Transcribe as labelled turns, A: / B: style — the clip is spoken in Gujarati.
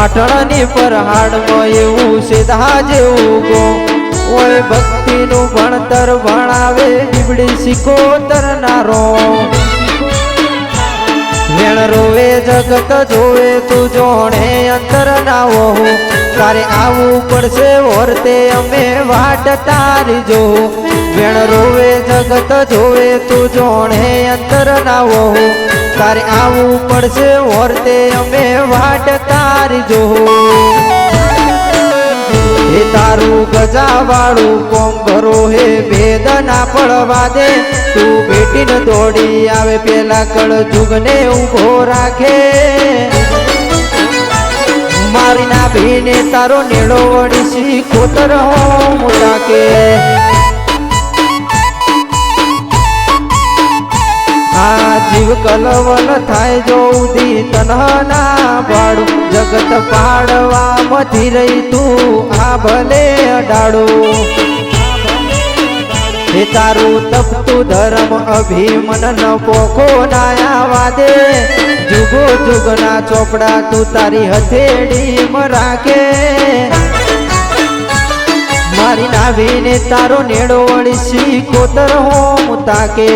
A: પાટણની પરહાડમાં એવું સીધા જેવું ગો ઓય ભક્તિનું ભણતર ભણાવે બીબડી સિકોતર નારો વેણ રોવે જગત જોવે તું જોણે અંતર ના વહુ તારે આવવું પડશે વર્તે અમે વાટ તારી જો વેણ રોવે જગત જોવે તું જોણે અંતર ના વહુ તારે આવવું પડશે વર્તે અમે વાટ તારી જો હે તારું ગજાવાળું કોમ ભરો હે ભેદ ના પડવા દે તું બેટીને દોડી આવે પેલા કળ જુગને ઊભો રાખે મારી ના ભીને તારો નેડો વળી કોતર હો મોટા કે આ જીવ કલવલ થાય જો ઉદી તનહના ભાડું જગત પાડવા મથી રહી તું આ ભલે અડાડું હે તારું તપતું ધર્મ અભિમન ન પોખો નાયા વાદે જુગો જુગના ચોપડા તું તારી હથેળી રાખે મારી નાવીને તારો નેડો વળી કોતર હો મુતા કે